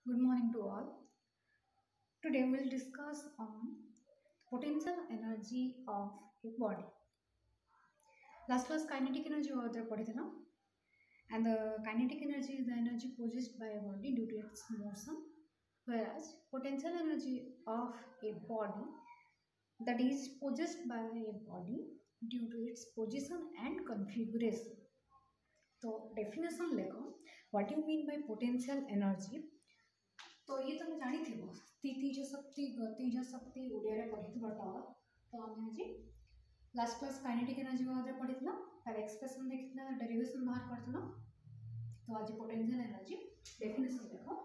Good morning to all. Today we'll discuss on potential energy of a body. Last class kinetic energy over padithina, and the kinetic energy is the energy possessed by a body due to its motion, whereas potential energy of a body that is possessed by a body due to its position and configuration. So definition लेखो, what you mean by potential energy? तो ये तुम जानी थी स्थितिज शक्ति गतिज शक्ति ओडिया रे पढ़िथबा तो हम आज लास्ट क्लास काइनेटिक एनर्जी बारे पढ़िथला तार एक्सप्रेशन देखिथला डेरिवेशन बाहर करथला तो आज पोटेंशियल एनर्जी डेफिनेशन देखो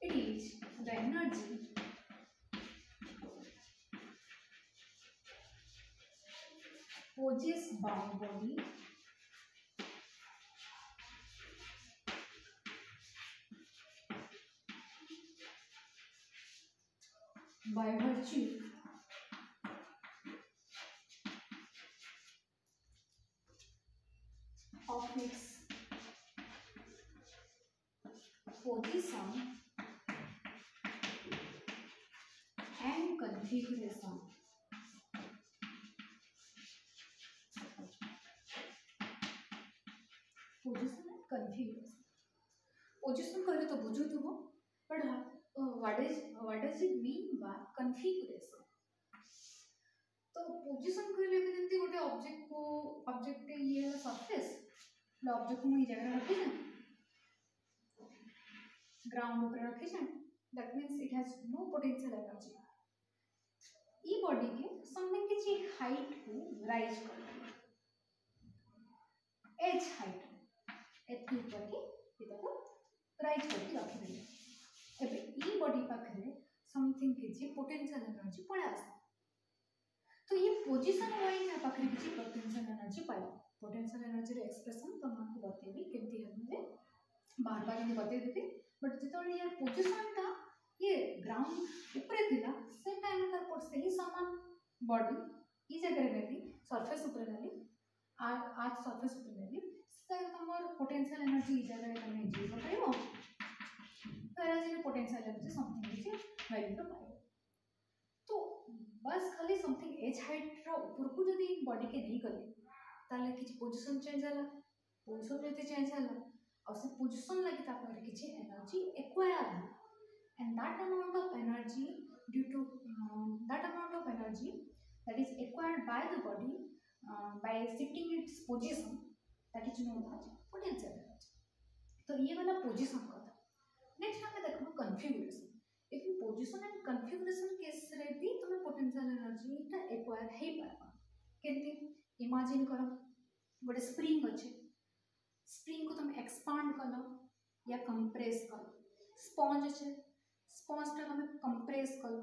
it is the energy possessed by body by virtue of its position and configuration. Position and configuration. Position कहले तो बुझु तुम, but what does it mean by configuration? तो पोजीशन कहले कि जंती गोटे ऑब्जेक्ट ये सरफेस ऑब्जेक्ट को ये जगह रखी जाए ग्राउंड ऊपर रखी जाए that means it has no potential energy ई बॉडी के समथिंग किछि हाइट को राइज कर एज हाइट एत ऊपर के इता को राइज करके रखी देले एबे ई बॉडी पाखरे समथिंग किछि पोटेंशियल एनर्जी पळे आसे तो ये पोजीशन वाइज आ पाखरे किछि पोटेंशियल एनर्जी पाइबो पोटेंशियल एनर्जी रे एक्सप्रेशन तुमको बतेबी केमती हेबे बार बार ये बते देबी बट जेतोले यार पोजीशन ता ये ग्राउंड ऊपर थिला से टाइम तार पर से ही समान बॉडी ई जगह रे भी सरफेस ऊपर रहली आज सरफेस ऊपर रहली से हमर पोटेंशियल एनर्जी ई जगह रे तमे जीरो पाइबो whereas ये potential energy something is value तो पाइबो तो बस खाली समथिंग एज हाइट रो ऊपर को जदी बॉडी के नहीं गले ताले किछि पोजीशन चेंज होला पोजीशन जति चेंज होला और से पोजीशन लागि ता पर किछि एनर्जी एक्वायर होला and that amount of energy due to that amount of energy that is acquired by the body by shifting its position that is known as potential energy तो ये वाला पोजीशन कथा next हमें देखो configuration if position and configuration case रे भी तुम potential energy ता एक्वायर हे पाबा केते इमेजिन करो गोटे स्प्रिंग अछि स्प्रिंग को तुम एक्सपांड कलो या कंप्रेस कलो स्पंज अछि स्पंज टा तुम कंप्रेस कलो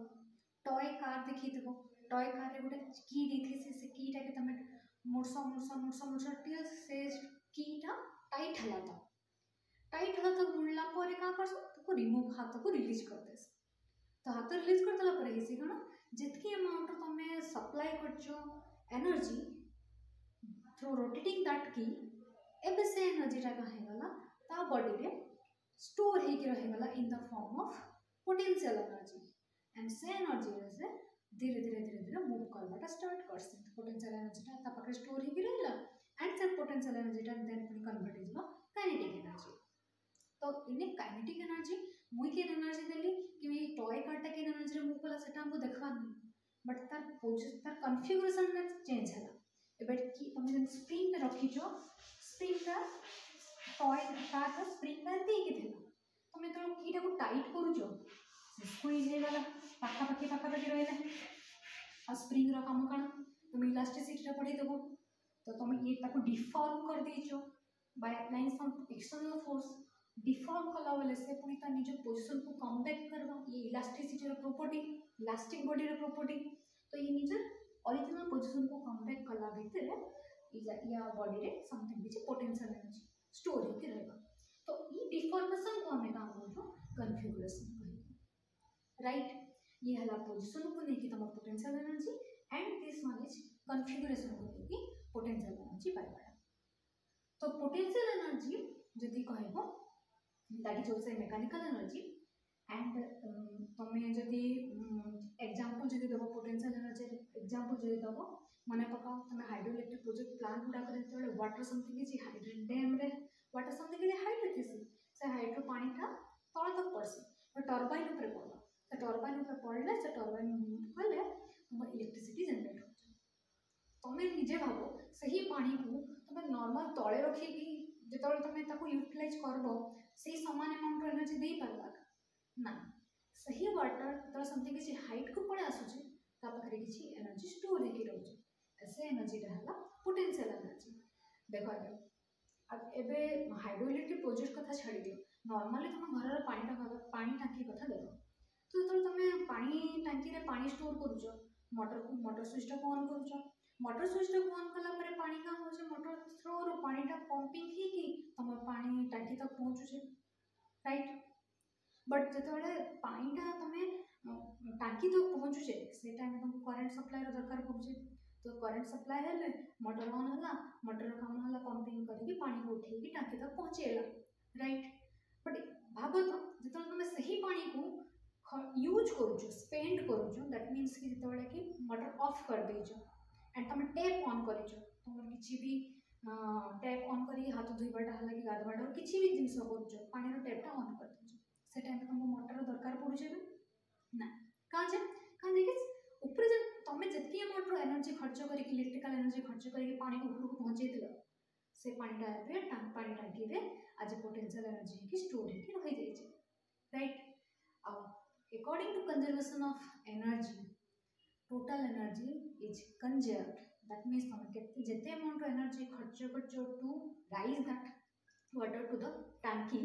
टॉय कार देखिथबो टॉय कार रे गोटे की देथि से की टा के तुम मुरसा टिल से की टा टाइट हला तो मुड़ला पर का करस तो रिमूव हाथ को रिलीज कर देस तो हाथ रिलीज कर दला पर हेसी कण जितकी अमाउंट तमे सप्लाई करछो एनर्जी थ्रू रोटेटिंग दैट की एबे से एनर्जी टा कहे गला ता बॉडी रे स्टोर हे के रहे गला इन the form of potential energy and से एनर्जी रे से धीरे मूव करवाटा स्टार्ट करस पोटेंशियल एनर्जी टा ता पाखे स्टोर हे के रहला एंड से पोटेंशियल एनर्जी टा देन पुनी कन्वर्ट इज काइनेटिक एनर्जी तो इने काइनेटिक एनर्जी मुई के एनर्जी देली कि टॉय कार्ड के एनर्जी रे मूव कला सेटा हमको देखबा बट तार कॉन्फ़िगरेशन ने चेंज हला एबे कि तुम जन स्प्रिंग में रखी जो स्प्रिंग का टॉय का स्प्रिंग का दे के देला तुम तो कीटा को टाइट करू जो स्क्वीज हे वाला पाखा पाखी रहला आ स्प्रिंग रा काम कण तुम इलास्टिसिटी रे पढ़ी देबो तो तुम ये ताको डिफॉर्म कर देचो by applying some external force deform कला वाले से पूरी ता निज पोजीशन को कम बैक करबा ये इलास्टिसिटी रो प्रॉपर्टी इलास्टिक बॉडी रो प्रॉपर्टी तो ये निज ओरिजिनल पोजीशन को कम बैक कला भीतर या बॉडी रे समथिंग बिच पोटेंशियल एनर्जी स्टोर होके रहेगा तो ये डिफॉर्मेशन को हमें काम बोलतो कॉन्फ़िगरेशन कहते राइट ये हला पोजीशन को लेके तम पोटेंशियल एनर्जी कॉन्फ़िगरेशन को देखि पोटेंशियल एनर्जी पाइबा। तो पोटेंशियल एनर्जी जदि कहबो that is also mechanical energy and तमें जदि एग्जांपल जदि देबो पोटेंशियल एनर्जी एग्जांपल जदि देबो माने पकाओ तमें हाइड्रो इलेक्ट्रिक प्रोजेक्ट प्लांट गुडा करे तो water something is hydro dam रे वाटर समथिंग इज हाइट रे थिसी से हाइड्रो पानी था तळ तक पड़सी तो टरबाइन ऊपर पड़ला तो टरबाइन ऊपर पड़ले से टरबाइन होले तुम इलेक्ट्रिसिटी जनरेट हो तमें निजे भाबो सही पानी को तमें नॉर्मल तळे रखी कि जेतବେଳେ तमें ताको यूटिलाइज करबो सही समान अमाउंट एनर्जी दे पारबा ना सही वाटर तो समथिंग किसी हाइट को पड़े आसुचे ता पाखरे किसी एनर्जी स्टोर होके रहउचे ऐसे एनर्जी रहला पोटेंशियल एनर्जी। देखो अब एबे हाइड्रो इलेक्ट्रिक प्रोजेक्ट कथा छाड़ी दियो नॉर्मली तुम घर पानी टांकी कथा देखो तो जेतବେଳେ तमें पानी टांकी रे पानी स्टोर करूचो मोटर स्विच को ऑन करूचो मोटर स्विच को ऑन कला परे पानी का होचे मोटर थ्रो रो पानीटा पंपिंग ही कि तुम पानी टांकी तक पहुंचुचे राइट बट जेतବେଳେ पानीटा तमें टांकी तक पहुंचुचे से टाइम तुमको करंट सप्लाई रो दरकार पड़ुचे तो करंट सप्लाई हेले मोटर ऑन हला मोटर काम हला पंपिंग करके पानी को उठे कि टांकी तक पहुंचेला राइट बट भाबो तो जेतବେଳେ तमें सही पानी को यूज करूचो स्पेंड करूचो दैट मींस कि जेतବେଳେ कि मोटर ऑफ कर देजो एंड तुम टैप ऑन करिचो तुम किसी भी टैप ऑन करी हाथ धोइबाटा हला कि गाधबाटा और किसी भी जिनिस करूचो पानी रो टैपटा ऑन कर देजो से टाइम तुमको मोटर दरकार पड़ुचे ना कां जे कि ऊपर जे तमे जतकी अमाउंट रो एनर्जी खर्च करी इलेक्ट्रिकल एनर्जी खर्च करी पानी को ऊपर को पहुंचे दिलो से पानीटा पे पानी टांकी रे आज पोटेंशियल एनर्जी की स्टोर होके रहि जाय छै right according to conservation of energy total energy is conserved that means तुम जितने अमाउंट एनर्जी खर्च करछो to raise that water to the टैंकी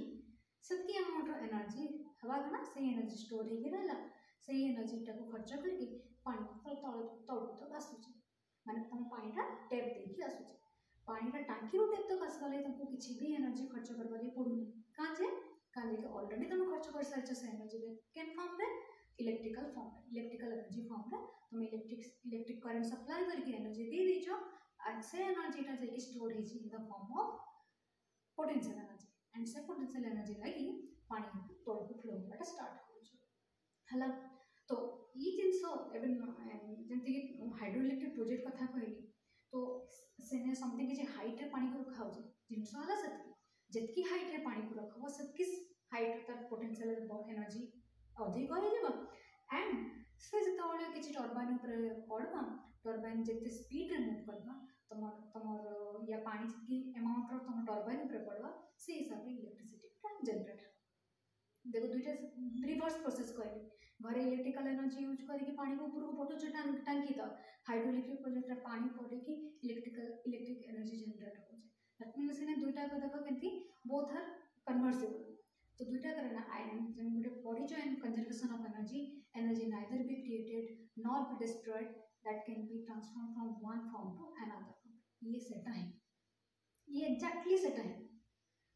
सेतकी अमाउंट एनर्जी हवा ना से एनर्जी स्टोर हे रहला से एनर्जी टाको खर्च करके पानी को तळ तक आसुचे माने तुम पानीटा टैप देकी आसुचे पानीटा टांकी रो टैप तक आसले तुमको किछि भी एनर्जी खर्च करबा के पड़ुनी काजे ऑलरेडी तुम खर्च कर सारछ से एनर्जी रे केन फॉर्म रे इलेक्ट्रिकल एनर्जी फॉर्म रे तुम इलेक्ट्रिक करंट सप्लाई करके एनर्जी दे दीजो एंड से एनर्जीटा जाके स्टोर हे in the form of potential energy and से पोटेंशियल एनर्जी लागी पानी तळ को फ्लो होबाटा स्टार्ट होजो हला तो ई जिंसो एबन जंती कि हाइड्रो इलेक्ट्रिक प्रोजेक्ट कथा कहली तो सेने समथिंग कि हाइट रे पानी को रखा होजे जिंसो हला सेतकी जतकी हाइट रे पानी को रखबो सेतकी हाइट तक पोटेंशियल एनर्जी अधिक हो जेबो एंड से जेतବେଳେ किछि टरबाइन ऊपर पड़बा टरबाइन जेते स्पीड रे मूव करबा तमर या पानी की अमाउंट रो तम टरबाइन ऊपर पड़बा से हिसाब रे इलेक्ट्रिसिटी जनरेट देखो दुईटा रिवर्स प्रोसेस कहले घरे इलेक्ट्रिकल एनर्जी यूज करके पानी को ऊपर को पटो टांकी तक हाइड्रो इलेक्ट्रिक प्रोजेक्ट रे पानी पड़े कि इलेक्ट्रिक एनर्जी जनरेट हो जाए दैट मींस ने दुईटा को देखो केंती बोथ आर कन्वर्सिबल तो दुईटा करना आयरन जन गुटे पढ़िचो in conservation of energy neither be created nor be destroyed that can be transform from one form to another ये सेटा है ये एग्जैक्टली सेटा है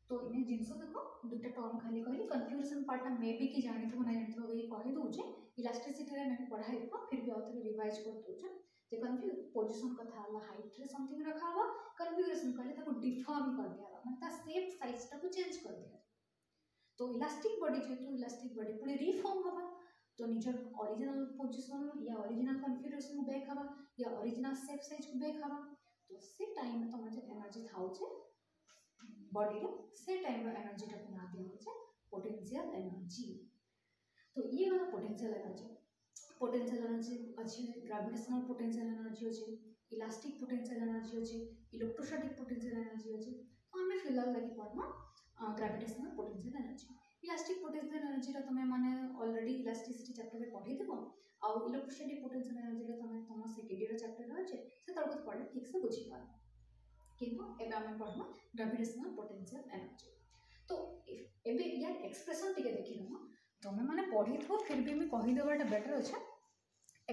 तो इने जिंसो देखो दुईटा टर्म खाली कहली कन्फ्यूजन पार्टा मे बी कि जानि तो नै तो ये कहि दोचे इलास्टिसिटी रे मैं पढ़ाई को फिर भी और रिवाइज कर दोचे जे कन्फ्यूज पोजीशन कथा हला हाइट रे समथिंग रखा हुआ कन्फिगरेशन कहले ताको डिफॉर्म कर दिया मतलब ता शेप साइज ता को चेंज कर दिया तो इलास्टिक बॉडी जेतु इलास्टिक बॉडी पुणी रिफॉर्म हवा तो निजर ओरिजिनल पोजीशन या ओरिजिनल कन्फिगरेशन बैक हवा या ओरिजिनल शेप साइज को बैक हवा तो से टाइम में तुम जे एनर्जी थाउचे बॉडी रे से टाइम रो एनर्जी टा ना दिया होचे पोटेंशियल एनर्जी तो ये वाला पोटेंशियल एनर्जी अछि ग्रेविटेशनल पोटेंशियल एनर्जी अछि इलास्टिक पोटेंशियल एनर्जी अछि इलेक्ट्रोस्टैटिक पोटेंशियल एनर्जी अछि तो हमें फिलहाल लगी पढ़ना gravitational potential energy elastic potential energy रा तमे माने ऑलरेडी इलास्टिसिटी चैप्टर रे पढ़ी देबो आ इलेक्ट्रोस्टैटिक पोटेंशियल एनर्जी रे तमे तम सेकेंड ईयर चैप्टर रे अछि से तळको पढ़े ठीक से बुझी पार किंतु एबे हमें पढ़ना ग्रेविटेशनल पोटेंशियल एनर्जी तो एबे यार एक्सप्रेशन टिके देखि न तमे माने पढ़ी थो फिर भी मैं कहि देबाटा बेटर अछि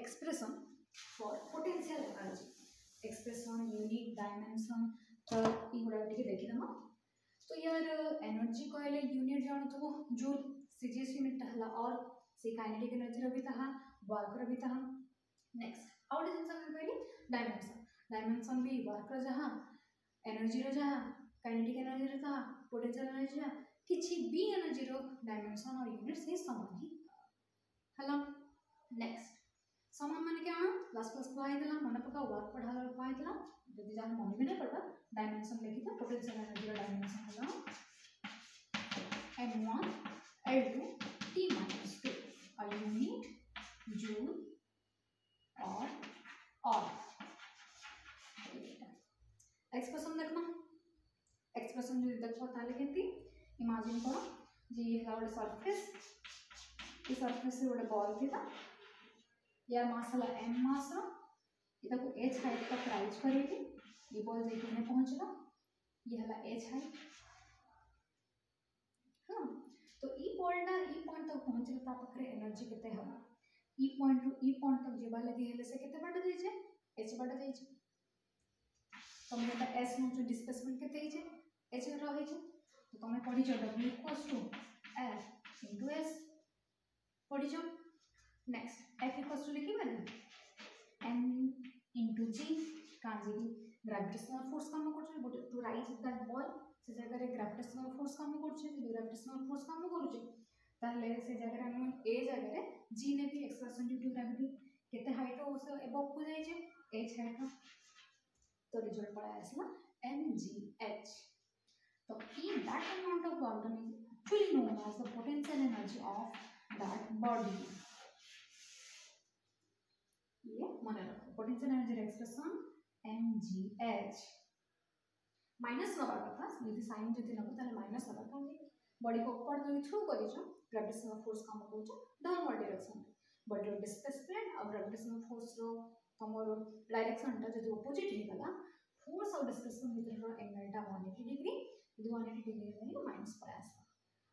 expression for potential energy expression unit dimension तो ई गुडा टिके देखि दमा तो यार एनर्जी कहले यूनिट जान तो जूल सीजीएस यूनिट हला और से काइनेटिक एनर्जी रो भी तहा वर्क रो भी तहा नेक्स्ट आउट जिंस हम कहली डायमेंशन डायमेंशन भी वर्क रो जहाँ एनर्जी रो जहाँ काइनेटिक एनर्जी रो जहाँ पोटेंशियल एनर्जी जहाँ किसी भी एनर्जी रो डायमेंशन और यूनिट से समान ही हेलो नेक्स्ट समान माने क्या प्लस प्लस पढ़ाई देला मन पका वर्क पढ़ा पढ़ाई देला जदि जान मन भी नहीं पड़बा डायमेंशन लिखि तो पोटेंशियल एनर्जी रो डायमेंशन होला m1 l2 t minus 2 a unit joule or expression देखना एक्सप्रेशन जो देखो ताले केंती इमेजिन करो जी ये होला सरफेस ये सरफेस से गोटे बॉल थिला यार मास हला m मास रो इता को h हाइट तक राइज करेगी ये बॉल जेके ने पहुंचला ये हला h हाइट हां तो ई बॉल ता ई पॉइंट तक पहुंचले ता पाखरे एनर्जी केते हला ई पॉइंट टू ई पॉइंट तक जेबा लगी हेले से केते बाट देई छे h बाट देई छे तमे ता s नो जो डिस्प्लेसमेंट केते ही छे h रहे छे तो तमे पढी छ w equals to f into s पढी छ नेक्स्ट f इक्वल्स टू लिखी माने m इनटू g काजी ग्रेविटेशनल फोर्स काम करछ but to raise that ball से जगह रे ग्रेविटेशनल फोर्स काम करछ जे ग्रेविटेशनल फोर्स काम करूछ ताले से जगह रे हम ए जगह रे g ने भी एक्सप्रेशन ड्यू टू ग्रेविटी केते हाइट रो से एबव को जाय छे h हाइट रो तो रिजल्ट पड़ा आसला mgh तो in that amount of volume is actually known as the potential energy of that body ये मन रखो potential energy expression mgh minus नबा कथा यदि साइन जति नबो ताले माइनस नबा काहे बॉडी को ऊपर जो थ्रू करी छ ग्रेविटेशनल फोर्स काम करू छ डाउनवर्ड डायरेक्शन बॉडी रो डिस्प्लेसमेंट और ग्रेविटेशनल फोर्स रो तमरो डायरेक्शन ता जदि अपोजिट हे गला फोर्स और डिस्प्लेसमेंट भितर रो एंगल ता 180 डिग्री यदि 180 डिग्री हे माइनस पर आसा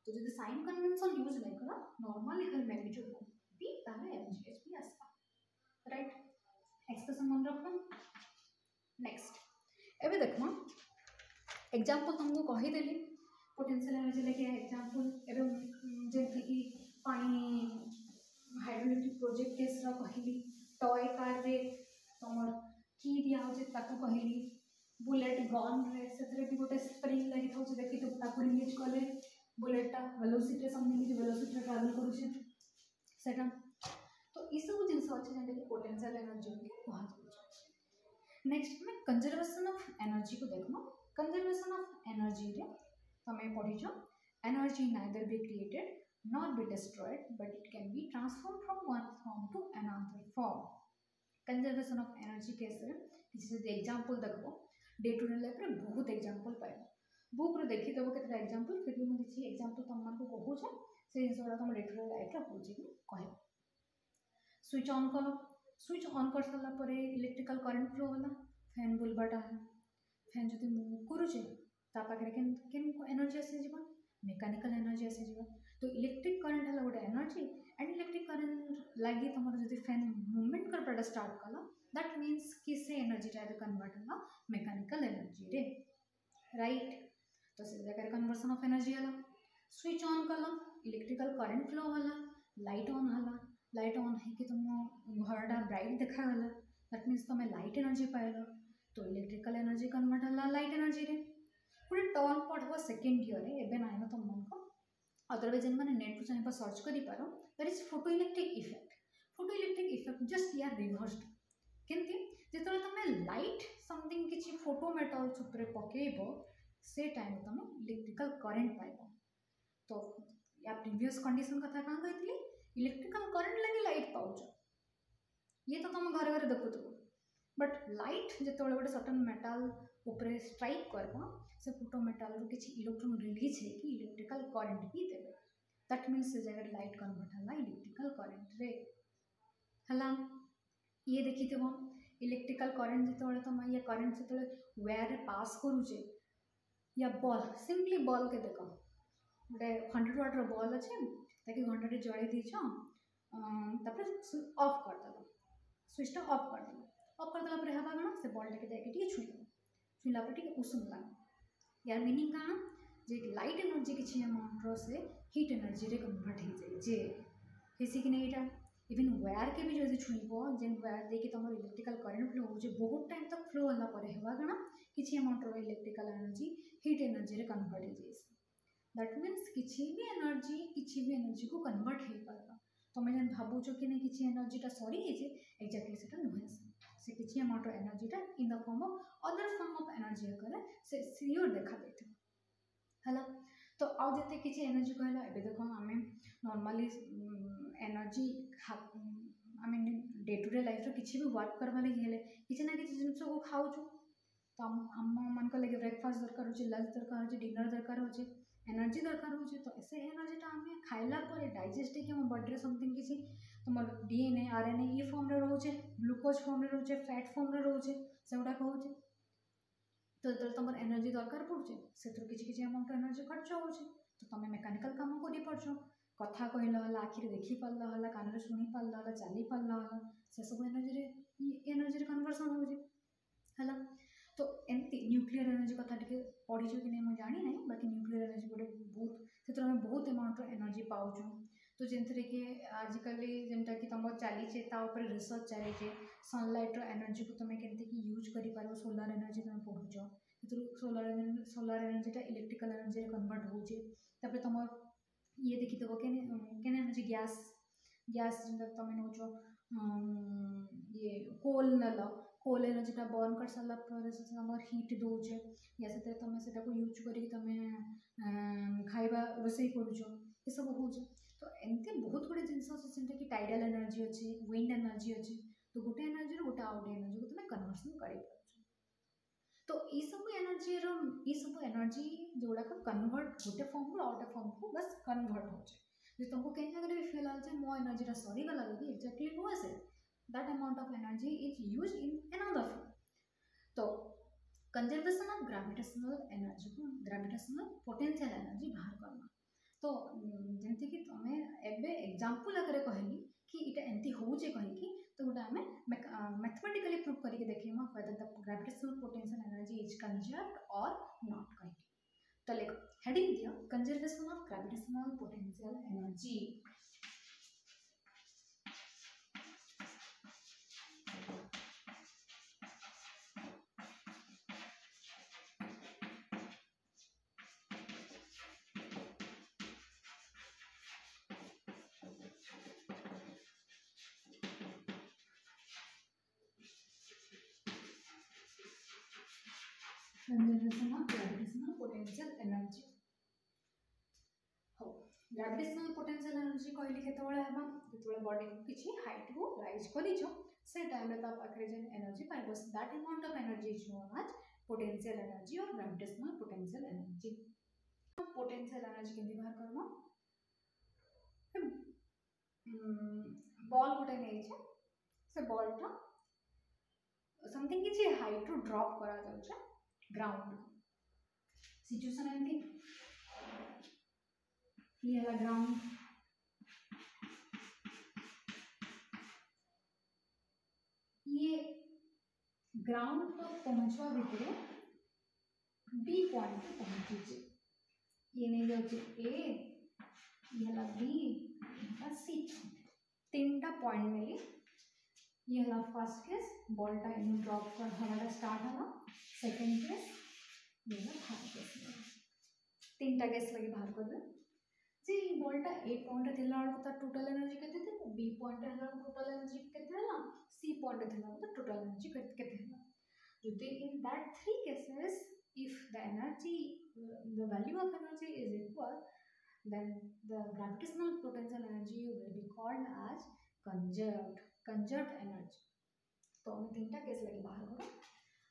तो जदि साइन कन्वेंशन यूज नै करा नॉर्मल लिखल मैग्नीट्यूड को भी ताले mgh भी आसा राइट एक्सप्रेशन मन रखो नेक्स्ट एबे देखो एग्जांपल तुमको कहि देली पोटेंशियल एनर्जी लेके एग्जांपल एबे जेति कि पानी हाइड्रोइलेक्ट्रिक प्रोजेक्ट केस रा कहिली टॉय कार रे तमर की दिया हो जे ताको कहिली बुलेट गन रे सेतरे भी गोटे स्प्रिंग लगी थाउ जे देखि तो ताको रिलीज करले बुलेट ता वेलोसिटी समथिंग जे वेलोसिटी ट्रैवल करू छे सेटा तो ई सब जिंस अछि जेंते कि पोटेंशियल एनर्जी के कहा जाय नेक्स्ट में कंजर्वेशन ऑफ एनर्जी को देखनो कंजर्वेशन ऑफ एनर्जी रे तमे पढी छ energy neither be created nor be destroyed but it can be transformed from one form to another form conservation of energy case रे किसी से एग्जांपल देखो डे टू डे लाइफ रे बहुत एग्जांपल पाए बुक रे देखि देबो केतना एग्जांपल फिर भी म किछि एग्जांपल तुम मन को कहू छ से जिंसरा तुम डे टू डे लाइफ रे होछि कि कहे स्विच ऑन करो स्विच ऑन कर सला परे इलेक्ट्रिकल करंट फ्लो होला फैन बुलबाटा फैन जति मूव करू छ ता पाखरे केन एनर्जी आसे जीवा मेकानिकल एनर्जी आसे जीवा तो इलेक्ट्रिक करंट है गोटे एनर्जी एंड इलेक्ट्रिक करंट लगी तुम जो फैन मूवमेंट कर स्टार्ट कला दैट मीन्स कि से एनर्जी कन्वर्ट होला मेकानिकल एनर्जी रे राइट तो से जगह कन्वर्सन ऑफ एनर्जी होला स्विच ऑन कला इलेक्ट्रिकल करंट फ्लो होला लाइट ऑन है कि तुम घरटा ब्राइट देखा गला दैट मीन्स तुम लाइट एनर्जी पाइल तो इलेक्ट्रिकल एनर्जी कन्वर्ट होला लाइट एनर्जी रे पूरे टर्म पढ़बो सेकंड ईयर रे एबे नाइनो तुम मन को अदरवाइज इन माने नेट पर चाहिए सर्च करि पारो that is photoelectric effect just यार रिवर्स्ड केंति जेतले तमे लाइट समथिंग किछि फोटो मेटल ऊपर पकेइबो से टाइम तमे इलेक्ट्रिकल करंट पाइबो तो या प्रीवियस कंडीशन कथा का कहतली इलेक्ट्रिकल करंट लगे लाइट पाउछ ये तो तुम घर घर देखुथो बट लाइट जेतले गोटे सर्टेन मेटल ऊपर स्ट्राइक करबो से फोटो मेटल रो किछि इलेक्ट्रॉन रिलीज है कि इलेक्ट्रिकल करंट भी देबे दैट मींस से जगह लाइट कन्वर्ट होला इलेक्ट्रिकल करंट रे हला ये देखिथबो इलेक्ट्रिकल करंट जेतले तुम ये करंट जेतले वायर रे पास करू छे या बॉल सिंपली बॉल के देखो गोटे 100 वाट रो बॉल अछि ताकि घंटा रे जळै दी छ तापर ऑफ कर दलो स्विच ऑफ कर दला पर हवा गना से बॉल के जाके टी छुला पर टी उष्ण लाग यार मीनिंग का जे लाइट एनर्जी किछि अमाउंट रो से हीट एनर्जी रे कन्वर्ट हो जाय जे हेसी कि नहीं इवन वायर के भी जदि छुईबो जेन वायर दे के तमर इलेक्ट्रिकल करंट फ्लो होचे बहुत टाइम तक फ्लो होला परे हेबा गना किछि अमाउंट रो इलेक्ट्रिकल एनर्जी हीट एनर्जी रे कन्वर्ट हो जाइस दैट मींस किछि भी एनर्जी को कन्वर्ट हे परबा तमे जन भाबुचो कि नै किछि एनर्जी टा सरी हे जे एक्जेक्टली सेटा नुहे से किछि अमाउंट रो एनर्जी टा इन the form of other form of energy करे से सियोर देखा देथि हला तो आ जते किछि एनर्जी कहला एबे देखो हमें normally energy I mean day to day life रो किछि भी वर्क करबा लागि हेले किछि ना किछि जिंस को खाउछु तो हम मन को लगे ब्रेकफास्ट दरकार होचे लंच दरकार होचे डिनर दरकार होचे एनर्जी दरकार होचे तो ऐसे एनर्जी टा हमें खाइला पर डाइजेस्ट के हम बॉडी रे समथिंग किछि तुमर डीएनए आरएनए ई फॉर्म रे रहउचे ग्लूकोज फॉर्म रे रहउचे फैट फॉर्म रे रहउचे सेउडा कहउचे तो जब तुम एनर्जी दरकार पड़े से किसी अमाउंट एनर्जी खर्च हो तो तुम मेकानिकल काम कर कथा कहला आखिरी देखी पार्ला है कान में शुणी पार्ला है चली पार्ला है से सब एनर्जी कन्वर्सन होगा तो एमती न्यूक्लियर एनर्जी कथा टे पढ़ी कि नहीं मुझे जानी ना बाकी न्यूक्लियर एनर्जी गोटे बहुत से बहुत अमाउंट एनर्जी पाऊँ तो जैसे कि आजिकल जेनटा कि तुम चलीचे रिसर्च चलीचे सनलाइट एनर्जी को तुम के यूज कर सोलार एनर्जी तुम पढ़ुच solar energy electrical energy convert होते तुम ये देखी देव के एनर्जी गैस गैस तुम नौ ये कोल नल कोल एनर्जी बर्न कर सारा तुम हिट दौचे या से तुम से यूज कर खाଇବା रोसे करुच ये सब हो तो एमती बहुत गुड़े जिनस अच्छे कि टाइडल एनर्जी अच्छे विंड एनर्जी अच्छे तो गोटे एनर्जी गोटे आउट एनर्जी को तुम कन्वर्सन कर तो ये सब एनर्जी जोड़ा कन्वर्ट गोटे फॉर्म रू आउटे फॉर्म को बस कन्वर्ट हो तुमको कहीं जगह भी फील आए मो एनर्जी सरी गला कि एक्जाक्टली नो से that amount of energy is use in another form तो कंजर्वेशन ऑफ ग्रेविटेशनल एनर्जी को ग्रेविटेशनल पोटेंशियल एनर्जी बाहर करना तो जमती कि तुम एबे एग्जांपल अगर कहली कि इटा एमती होचे कहि तो गोटे आम मैथमेटिकली प्रूव करके देखिए whether the gravitational potential energy is conserved or not कहि तो लेख हेडिंग दिया conservation of gravitational potential energy conservation of gravitational potential energy हो gravitational potential energy कहली केतबेले हेबा जेतबेले बॉडी को किछि हाइट को राइज करिछो से टाइम रे ता पाखरे जे एनर्जी पाइबो that amount of energy is known as potential energy और gravitational potential energy potential energy केंदी बाहर करबो बॉल गोटे नै छै से बॉल टा समथिंग किछि हाइट रो ड्रॉप करा जाउ छै ग्राउंड सिचुएशन एमती ये है ग्राउंड ये ग्राउंड तक पहुंचवा भितर बी पॉइंट पे पहुंची ये नहीं जाउचे ए ये हला बी ये सी तीनटा पॉइंट मिली ये हला फर्स्ट केस बॉल टा इन ड्रॉप कर हमारा स्टार्ट हला सेकंड केस ये हला थर्ड केस तीनटा केस लगी बाहर कर दे जे बॉल टा ए पॉइंट थिला तो टोटल एनर्जी केते थे बी पॉइंट हला टोटल एनर्जी केते हला सी पॉइंट थिला तो टोटल एनर्जी केते हला যদি in that three cases if the energy the value of energy is equal then the gravitational potential energy will be called as conserved energy तो हम तीनटा केस लगे बाहर करो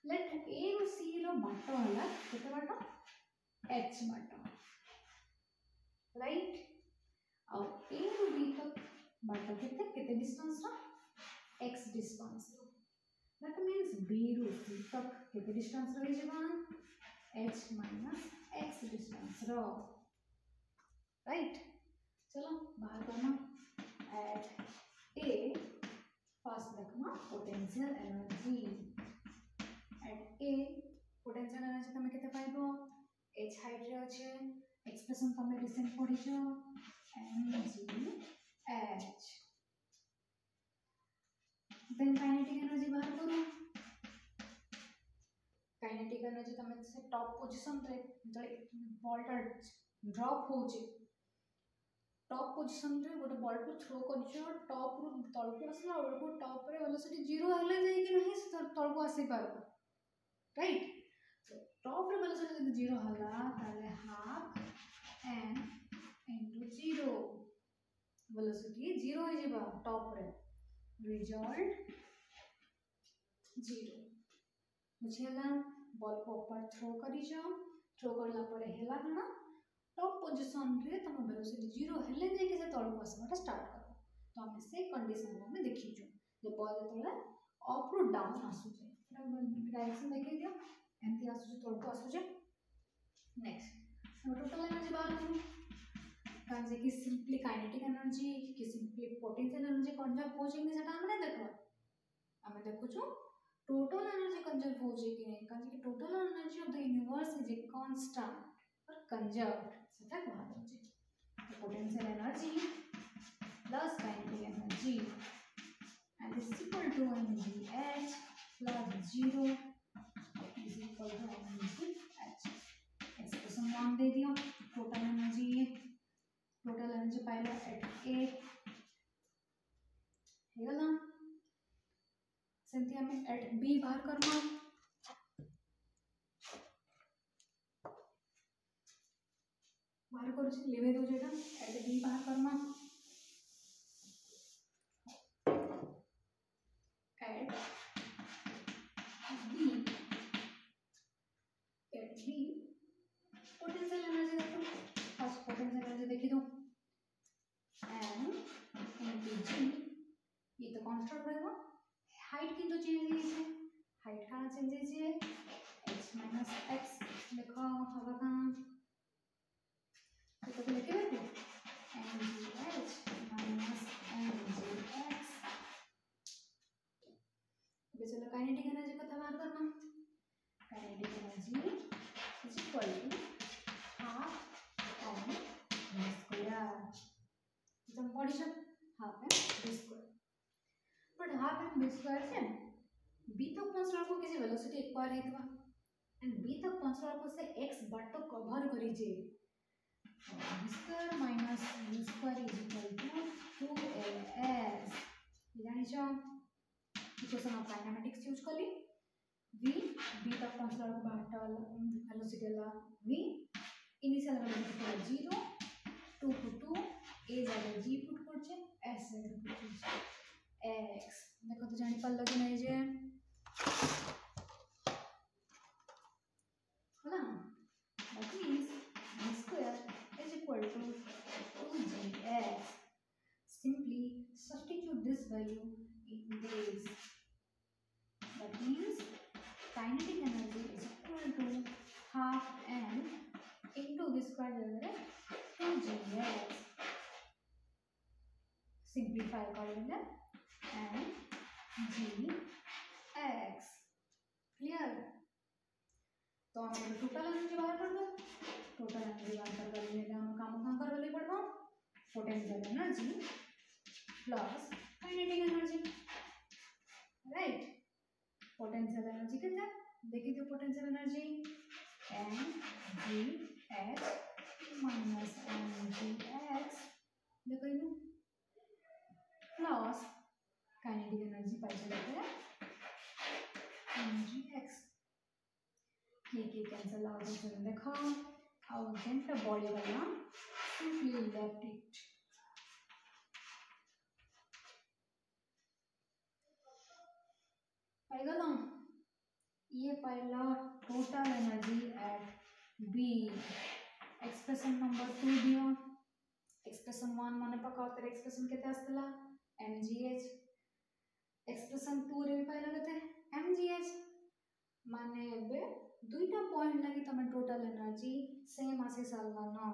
लेट a और c रो बाटो हला केते बाटो h बाटो राइट और a और b तक बाटो केते डिस्टेंस रो x डिस्टेंस रो that means b रो c तक केते डिस्टेंस रही जेबा h minus x डिस्टेंस रो राइट चलो बाहर करना at a फर्स्ट देखना potential energy at a potential energy तमे केते पाइबो h हाइट रे अछि एक्सप्रेशन तमे रिसेंट पढिछो mg h then kinetic energy बाहर करो से टॉप पोजीशन रे बॉलटा ड्रॉप होचे टॉप पोजीशन रे गोटे बॉल को थ्रो करछो टॉप रु तल को आसला और को टॉप रे वेलोसिटी 0 हले जाई कि नहीं तल को आसी पारबो राइट सो टॉप रे वेलोसिटी जब 0 हला ताले हाफ एन इनटू 0 वेलोसिटी 0 हो जेबा टॉप रे रिजल्ट 0 बुझेला बॉल को ऊपर थ्रो करी जाओ थ्रो करला पर हेला ना टॉप पोजीशन रे तम वेलोसिटी 0 हेले जे के से तळ को आसबाटा स्टार्ट करबो तो हम से कंडीशन में देखि छु जे बॉल तळे अप रु डाउन आसु जे डायरेक्शन देखि दियो एंती आसु तळ को आसु जे नेक्स्ट टोटल एनर्जी बाहर करू कान जे कि सिंपली काइनेटिक एनर्जी कि सिंपली पोटेंशियल एनर्जी कंजर्व हो जे सेटा हमने देखो हमें देखु छु टोटल एनर्जी कंजर्व हो जे कि नहीं कान जे total energy of the universe is a constant और कंजर्व्ड सेटा कहा जाउछे potential energy plus kinetic energy and is equal to mgh plus 0 is equal to mgh expression 1 दे दियो टोटल एनर्जी पाइला एट a हेगला सेंती हमें एट b बाहर करना बाहर कर लेवे दो जेटा एट बी बाहर करना एट बी पोटेंशियल एनर्जी देखो फर्स्ट पोटेंशियल एनर्जी देखि दो एन इनटू जी ये तो कांस्टेंट रहेगा हाइट किंतु चेंज है हाइट का चेंज है h माइनस x देखो होगा का तो लिखे बैठो mgh माइनस mgx चलो काइनेटिक एनर्जी का बाहर करना kinetic energy is equal to half m v square एकदम पढ़ी छ half m v square but half m v square से b तक पहुंचला को किसी वेलोसिटी एक बार हेतबा एंड b तक पहुंचला को से x बाट कवर करी जे v square minus u square is equal to 2ls जानि छ इक्वेशन ऑफ काइनेमेटिक्स यूज कली v b तक पहुंचला को बाटल वेलोसिटी ला v initial velocity 0 2 to 2 a जाले g पुट करछे s जाले पुट करछे x देखो तो जानि पाल लगे नै जे होला that means v square is equal to 2gs simply substitute this value in this that means kinetic energy is equal to half m into v square 2gs simplify करेंगे and gx clear तो हमें total energy बाहर कर दो total energy बाहर कर लेने हम काम करले पड़बो potential energy plus kinetic energy right potential energy कितना देखिए तो potential energy mgh minus mgx देखो इनु प्लस काइनेटिक एनर्जी पाई चलते हैं mgx ये कैंसिल आउट हो जाए देखो और जेंटा बॉडी वाला सिंपली लेफ्ट इट पाएगा ना ये पहला total energy at B expression number 2 दियो एक्सप्रेशन 1 माने पकाउतर एक्सप्रेशन केते आस्तला mgh एक्सप्रेशन 2 रे पहला केते mgh माने बे दुईटा पॉइंट लगी तमे टोटल एनर्जी सेम आसे सालना ना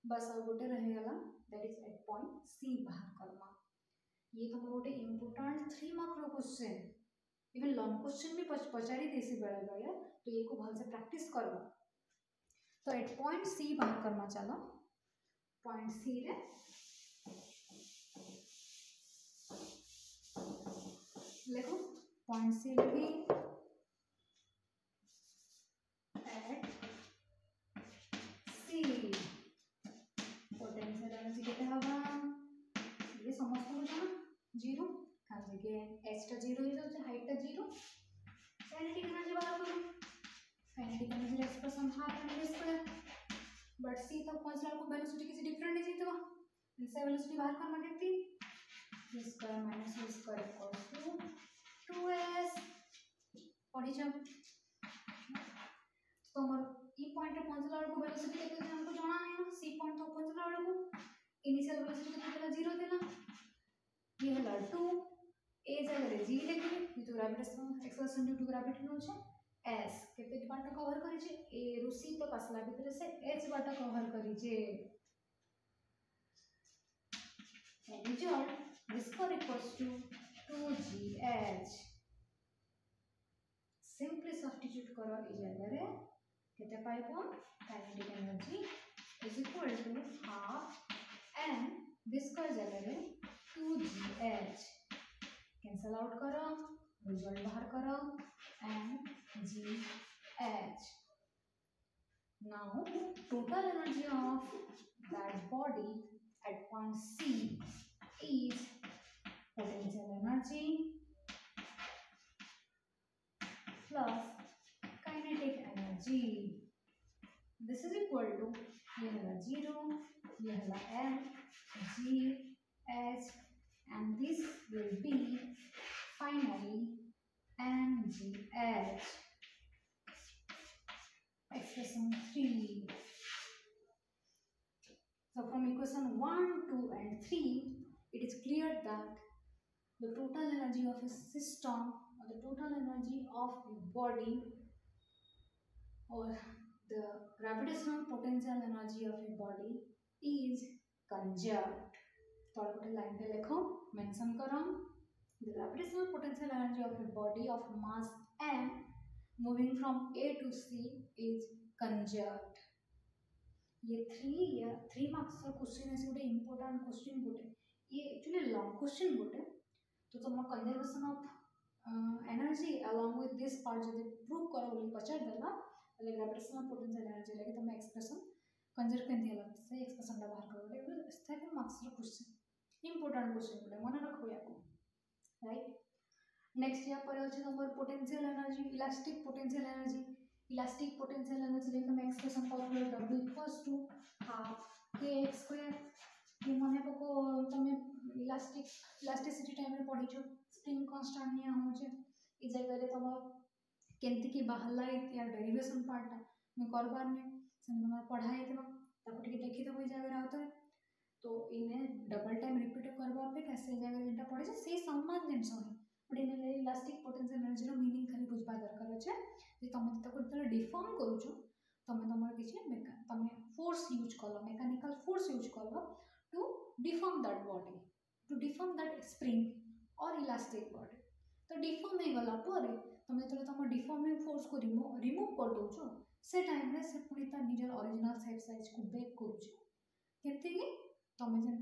बस अब गोटे रह गला that is at point C बाहर करना ये तमरो गोटे इंपोर्टेंट 3 मार्क रो क्वेश्चन इवन लॉन्ग क्वेश्चन भी पचारी देसी बेले बेले तो ये को भल से प्रैक्टिस करबो तो एट पॉइंट सी बाहर करना चलो पॉइंट सी रे देखो पॉइंट सी भी एनर्जी केते हवा ये समस्त को जाना 0 का जगह h टा 0 हो जाउछ हाइट टा 0 काइनेटिक एनर्जी बाहर करो kinetic energy expression half m v square but c तक पहुंचला को वेलोसिटी किसी डिफरेंट है जेतबा से वेलोसिटी बाहर करना केती v square minus v square equals to 2s पढ़ी छ तो हमर ई पॉइंट रे पहुंचला को वेलोसिटी केते जे हमको जाना नहीं ना सी पॉइंट तक पहुंचला को इनिशियल वेलोसिटी केते देला 0 देला ये हला 2 ए जगह रे g लिखले ये तो gravitational acceleration due to gravity नो छ s केते बाट कवर करी छे a रु c तो कसला भीतर से h बाट कवर करी छे result v square equals to 2gh simply substitute करो ई जगह रे केते पाइबो kinetic energy is equal to half m v square जगह रे 2gh कैंसिल आउट करो रिजल्ट बाहर करो and gh now total energy of that body at point c is potential energy plus kinetic energy. This is equal to ये है 0, ये है m, g, h, and this will be finally mgh. Expression 3. So from equation 1, 2, and 3, it is clear that the total energy of a system or the total energy of a body or the gravitational potential energy of a body is conserved. तो गोटे line पे लिखो mention करो the gravitational potential energy of a body of mass m moving from a to c is conserved. ये 3 marks का question है गोटे important question गोटे ये एक्चुअली लॉन्ग क्वेश्चन गोटे तो तुम conservation of energy along with this part जब प्रूव करो बोली पचार देला ले ग्रेविटेशनल पोटेंशियल एनर्जी लगे तुम एक्सप्रेशन कंजर्व केंती हला से एक्सप्रेशन ला बाहर करो ले स्टेप मार्क्स रो क्वेश्चन इंपोर्टेंट क्वेश्चन बोले मन रखो याको राइट नेक्स्ट या पर अछि number potential energy elastic potential energy ले तुम expression calculate w equals to half kx square ये मने पको तुम इलास्टिसिटी टाइम रे पढ़ी छ स्प्रिंग कांस्टेंट निया हो जे ई जगह रे तुम केंती की बाहरला या डेरिवेशन पार्ट मैं करबार ने से तुम पढ़ाई देबा ताको टिके देखि देबो ई जगह रे आउत तो इने डबल टाइम रिपीट करबा पे कैसे जगह जेटा पढ़े से सेही समान जिंस होई बट इने इलास्टिक पोटेंशियल एनर्जी रो मीनिंग खाली बुझबा दरकार अछि जे तुम ताको जतले डिफॉर्म करू छ तुम तमर किछि तुम फोर्स यूज कलो मैकेनिकल फोर्स यूज कलो to deform that body to deform that spring और इलास्टिक बॉडी तो डिफॉर्म हो गला पर तुम जतले तुम डिफॉर्मिंग फोर्स को रिमूव कर दो छ से टाइम रे से पुनी ता निजर ओरिजिनल शेप साइज को बैक करू छ केते कि तुम जे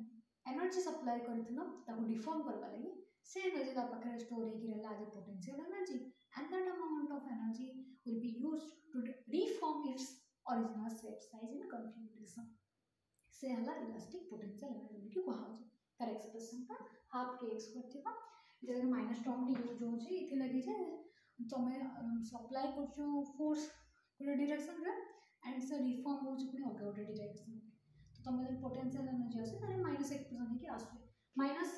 एनर्जी सप्लाई करथिनो ताको डिफॉर्म करबा लागि से एनर्जी ता पाखरे स्टोर हे कि रहला जे potential energy and that amount of energy will be used to reform its original shape size and configuration से हला इलास्टिक पोटेंशियल एनर्जी की कहा हो तार एक्सप्रेशन का हाफ के x करथिबा जे माइनस टर्म टी यूज हो छै इथे लागि जे तमे सप्लाई करछो फोर्स पूरे डायरेक्शन रे एंड से रिफॉर्म हो छै पूरे अगौटे डायरेक्शन तो तमे जे पोटेंशियल एनर्जी आसे तारे माइनस एक्सप्रेशन हे कि आसे माइनस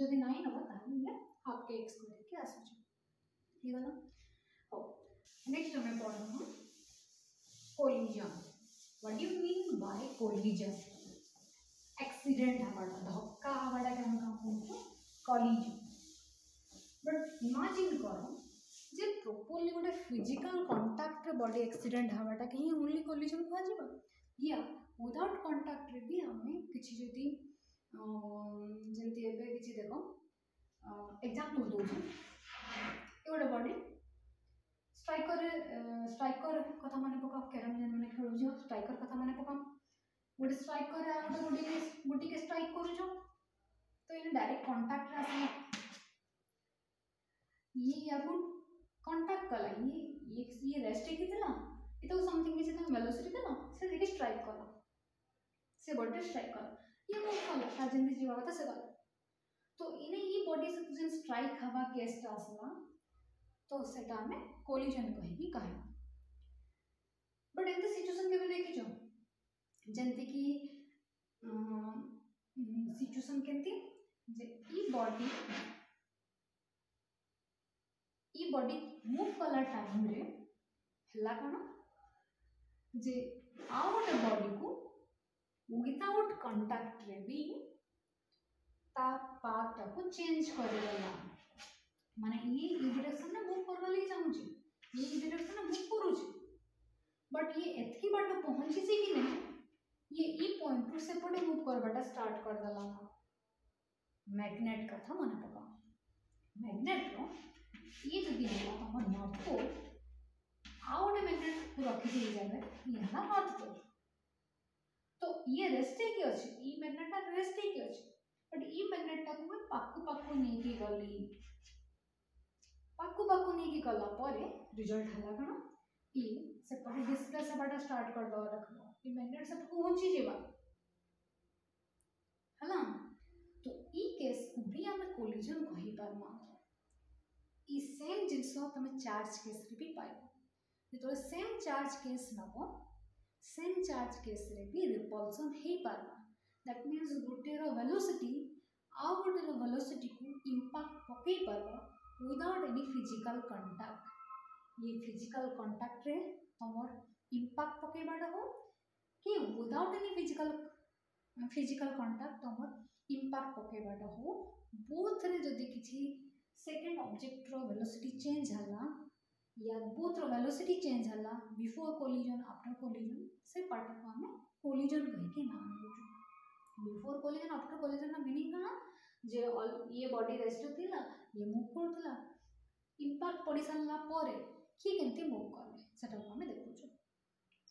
जदि नाही नबा ताले हाफ के x स्क्वायर के आसे ठीक है ना हो नेक्स्ट हमें पढ़ना collision what do you mean by collision accident हमारा धक्का हमारा क्या हम कहते हैं कोलिजन बट इमेजिन करो जे प्रॉपर्ली गोटे फिजिकल कांटेक्ट रे बॉडी एक्सीडेंट हवाटा कहीं ओनली कोलिजन को आजीबा या विदाउट कांटेक्ट रे भी हमें किछि जति जेंति एबे किछि देखो एग्जांपल दो जे एवढे बॉडी स्ट्राइकर कथा माने पका कैरम जन माने खेलु जो स्ट्राइकर कथा माने पका गोटे स्ट्राइकर आ गोटे गुटी के स्ट्राइक करू जो तो इन डायरेक्ट कांटेक्ट रे आसे ये याको कांटेक्ट कला ये रेस्ट की थिला ये तो समथिंग किछि त वेलोसिटी देला से देखि स्ट्राइक कला से बॉडी स्ट्राइक कला ये मूव कला ता जेंति जीवा कथा से गला तो इने ये बॉडी से जे स्ट्राइक हवा केस आसला तो सेटा हमें कोलिजन कहि कहा बट एंते सिचुएशन के देखि जो जेंति कि सिचुएशन केंती जे ई बॉडी मूव कला टाइम रे हला कोन जे आ गोटे बॉडी को विदाउट कांटेक्ट रे भी ता पाथ टा को चेंज कर देला माने ये डायरेक्शन में मूव करवा लगी चाहू छी ये डायरेक्शन में मूव करू छी बट ये एतकी बाट पहुंची छी कि नहीं ये ई पॉइंट टू सेपटे मूव करबाटा स्टार्ट कर देला मैग्नेट कथा मन पका मैग्नेट रो ये जदी होला हमर नॉर्थ पोल आ गोटे मैग्नेट को रखी दी जाबे ये ना नॉर्थ पोल तो ये रेस्ट की अछि ई मैग्नेट ता रेस्ट की अछि बट ई मैग्नेट ता को पाकु पाकु नै की गली पाकु पाकु नै की गला परे रिजल्ट हला कण ई से परे डिस्प्लेस हबाटा स्टार्ट कर दो रखबो ई मैग्नेट से पहुंची जेबा हला तो ई केस को भी हम कोलिजन कहि पारमा ई सेम जिंसो तमे चार्ज केस रे भी पाइबो तो सेम चार्ज केस नबो सेम चार्ज केस रे भी रिपल्सन हे पारमा दैट मींस गोटे रो वेलोसिटी आ गोटे रो वेलोसिटी को इंपैक्ट पकई पारबो विदाउट एनी फिजिकल कांटेक्ट ये फिजिकल कांटेक्ट रे हमर इंपैक्ट पकई बाडा हो कि विदाउट एनी फिजिकल कांटेक्ट हमर इंपैक्ट पकई बाडा हो बोथ रे जदी किछि सेकंड ऑब्जेक्ट रो वेलोसिटी चेंज हला या बोथ रो वेलोसिटी चेंज हला बिफोर कोलिजन आफ्टर कोलिजन से पार्ट को हमें कोलिजन कहि के नाम देछु बिफोर कोलिजन आफ्टर कोलिजन ना मीनिंग का जे ये बॉडी रेस्ट थिला ये मूव करथला इंपैक्ट पड़ी सारला परे कि केंती मूव करले सेटा को हमें देखुछु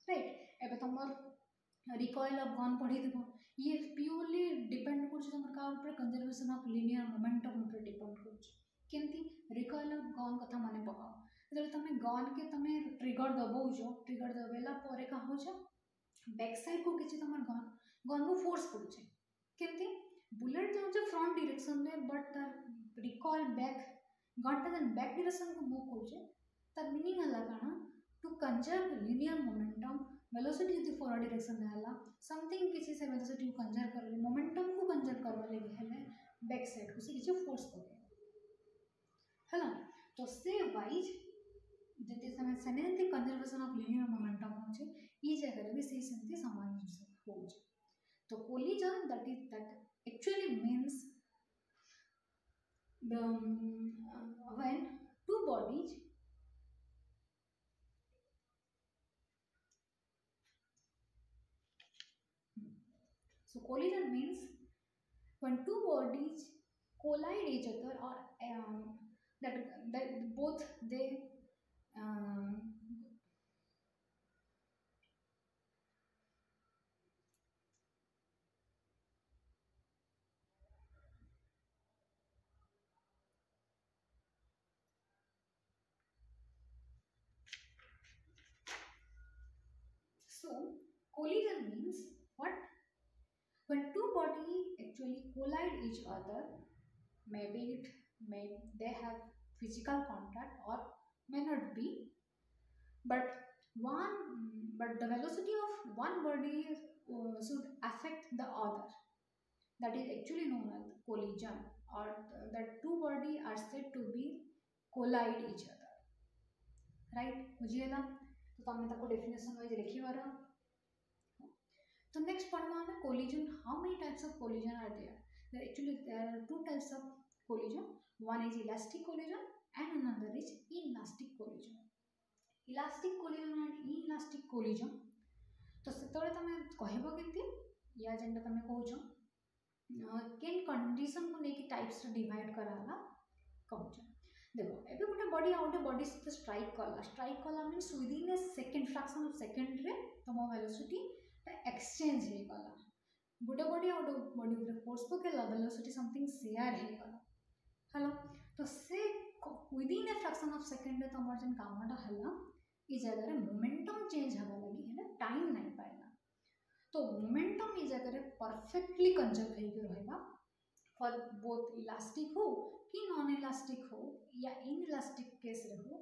राइट एबे तमर रिकॉइल ऑफ गन पढ़ी देबो ये प्योरली डिपेंड करछ तमर का ऊपर कंजर्वेशन ऑफ लीनियर मोमेंटम ऊपर डिपेंड करछ केंती रिकॉइल ऑफ गन कथा माने पकाओ जब तमे गन के तमे ट्रिगर दबो जो ट्रिगर दबेला परे का हो छ बैक साइड को किछि तमर गन को फोर्स पड़छ केंती बुलेट जो छ फ्रंट डायरेक्शन में बट तार रिकॉइल बैक गन ता बैक डायरेक्शन को मूव करछ तार मीनिंग हला काना to conserve linear momentum velocity यदि फॉरवर्ड डायरेक्शन में हला समथिंग किसी से वेलोसिटी को कंजर्व कर मोमेंटम को कंजर्व करवा लगी हेले बैक साइड को से किछि फोर्स पड़े हला तो से वाइज जति समय सेनेंती कंजर्वेशन ऑफ लीनियर मोमेंटम होचे ई जगह रे भी से सेंती समान होचे तो collision that actually means the when two bodies so collision means when two bodies collide each other or that both they so collision means what when two bodies actually collide each other maybe they have physical contact or may not be but the velocity of one body should affect the other that is actually known as collision or that two body are said to be collide each other right बुझिएला तो तमे ताको definition wise लिखिबारा तो next पढ़वा हमें collision how many types of collision are there there are two types of collision one is elastic collision and another is inelastic collision elastic collision and inelastic collision तो सेतरे तमे कहबो केंती या जेंटा तमे कहउछो केन condition को नेकी टाइप्स रे डिवाइड कराला कहउछो देखो एबे गोटे बॉडी आउट बॉडी से स्ट्राइक कला means within A second fraction of second रे तमो वेलोसिटी एक्सचेंज हे गला गोटे बॉडी आउट बॉडी ऊपर फोर्स पकेला वेलोसिटी समथिंग शेयर हे गला हेलो तो से within a fraction of second रे तमर जन कामटा हला ई जगह रे मोमेंटम चेंज हवा लगी है ना टाइम नहीं पाएला तो मोमेंटम ये जगह परफेक्टली कंजर्व होकर रहबा फॉर बोथ इलास्टिक हो कि नॉन इलास्टिक हो या इन इलास्टिक केस रे हो,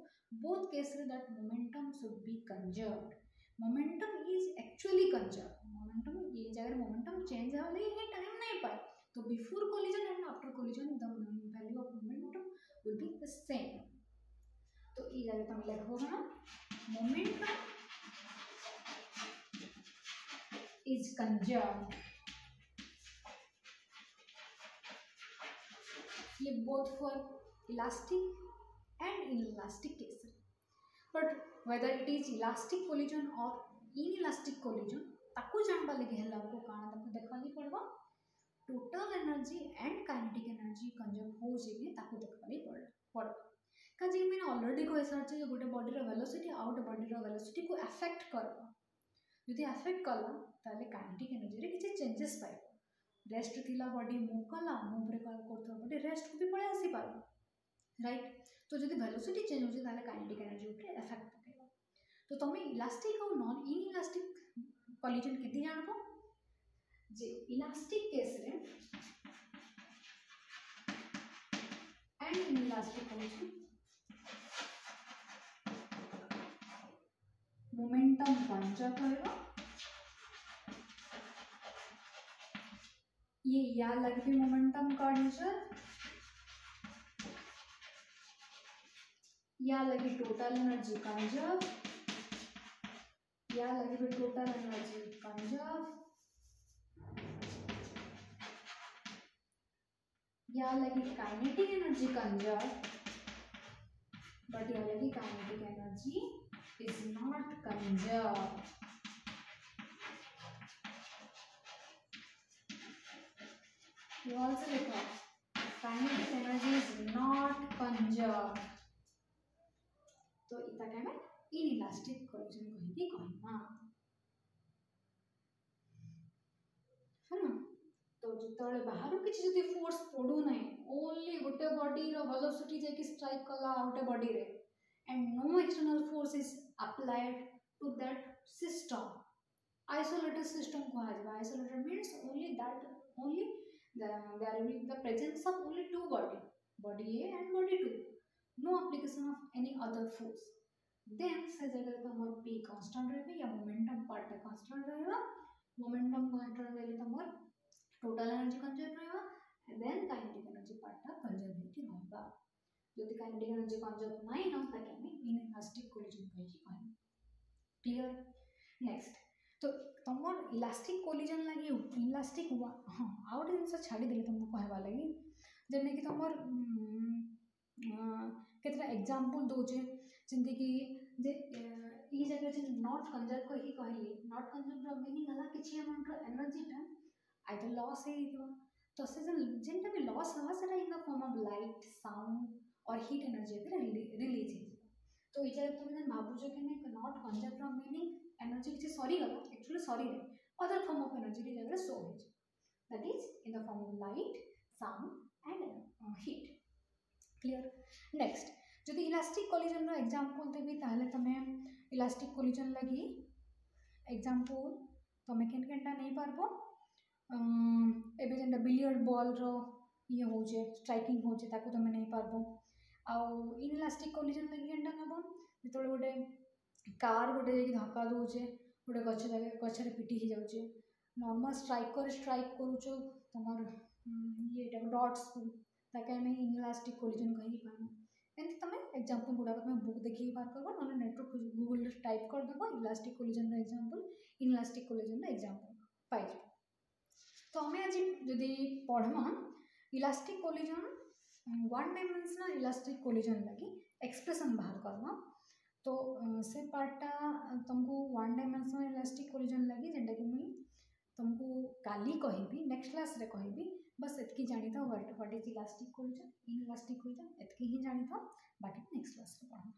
बोथ केस रे that momentum should be conserved. Momentum is actually conserve. Momentum ये जगह मोमेंटम चेंज होले ही टाइम नहीं पाए. तो before collision and after collision the value of momentum will be the same. तो ये जगह तुम लिखो ना मोमेंटम इज कंजर्व्ड. ये both for elastic and inelastic case. But whether it is elastic collision or inelastic collision, ताकू जानबा लगे हला को काना ताकू देखा नहीं पड़बा total energy and kinetic energy conserve हो जेबे ताकू देखा नहीं पड़बा काजे मैंने ऑलरेडी कहि सारछ जे गोटे बॉडी रो वेलोसिटी आउट बॉडी रो वेलोसिटी को अफेक्ट करबा. यदि अफेक्ट कला ताले काइनेटिक एनर्जी रे किछ चेंजेस पाइबा. रेस्ट थिला बॉडी मूव कला मूव रे करथो बॉडी रेस्ट को भी पळे आसी पार राइट. तो जदि वेलोसिटी चेंज होजे ताले काइनेटिक एनर्जी ऊपर इफेक्ट पकेबा. तो तमे इलास्टिक और नॉन इन इलास्टिक कोलिजन केति जानबो जे इलास्टिक केस रे and in elastic collision momentum conserve होएगा. ये या लगे भी मोमेंटम कंजर्व या लगे टोटल एनर्जी कंजर्व या लगे भी टोटल एनर्जी कंजर्व या लगे काइनेटिक एनर्जी कंजर्व. बट या लगे kinetic energy is not conserve. You also recall kinetic energy is not conserved. तो इता क्या में inelastic collision कही कहना है ना. तो जितने बाहर किसी जदि फोर्स पड़ू नहीं ओनली गोटे बॉडी रो वेलोसिटी जे कि स्ट्राइक कला गोटे बॉडी रे and no external force is applied to that system. Isolated system कहा जाए. Isolated means only there will be the presence of only two body A and body 2, no application of any other force. Then से जगह तो हमारे P constant रहेगा या momentum part constant रहेगा. momentum constant रहेगा तो हमारे total energy conserve रहेगा. then kinetic energy part conservative रहेगा. यदि kinetic energy conserve नहीं ना ताकि हमें inelastic collision कहेगी. clear. next तो तुमर इलास्टिक कोलिजन लगी इलास्टिक हाँ आउट जिनस छाड़ी देली तुमको कहवा लगी जेने कि तुमर केतरा एग्जांपल दोजे जिंदे कि जे ई जगह जे नॉट कंजर्व को ही कहली नॉट कंजर्व रो मीनिंग हला किछि अमाउंट रो एनर्जी टा आइदर लॉस हे दिबो. तो से जेनटा भी लॉस हवा सेटा in the form of light sound और हीट एनर्जी पे रिलीज हे. तो ई जगह तुम भाबु जो कि नॉट कंजर्व रो मीनिंग एनर्जी किसी सॉरी गला एक्चुअली सॉरी नहीं अदर फॉर्म ऑफ एनर्जी की जगह सो है that is in the form of light sound and heat. Clear. Next जदि इलास्टिक कोलिजन रो एग्जांपल देबी ताले तमे इलास्टिक कोलिजन लगी एग्जांपल तमे केन केनटा नहीं पारबो. एबे जेंटा बिलियर्ड बॉल रो ये हो जे स्ट्राइकिंग हो जे ताको तमे नहीं पारबो. आ इलास्टिक कोलिजन लगी केनटा नबो जेतोले गोटे कार गोटे जाकि धक्का दौचे गोटे गछ पिटी ही जाऊे नॉर्मल स्ट्राइक करुच तुम ये डॉट्स को ताकि आम इनइलास्टिक कोलिजन कही पार. एमती तुम एग्जांपल गुड़ाक तुम बुक देखिए बाहर कर ना नेटवर्क गूगल टाइप करदेव elastic collision example inelastic collision example पाई. तो आम आज जदि पढ़मा elastic collision one dimensional elastic collision लगी एक्सप्रेशन बाहर करना. तो से पार्टा तुमको वन डायमेंशनल इलास्टिक कोलिजन लगी जेंटा कि मुई तुमको काली कहबी नेक्स्ट क्लास रे कहबी. बस एतकी जानी था what is elastic collision in elastic collision एतकी ही जानी था. बाकी नेक्स्ट क्लास रे पढ़ा.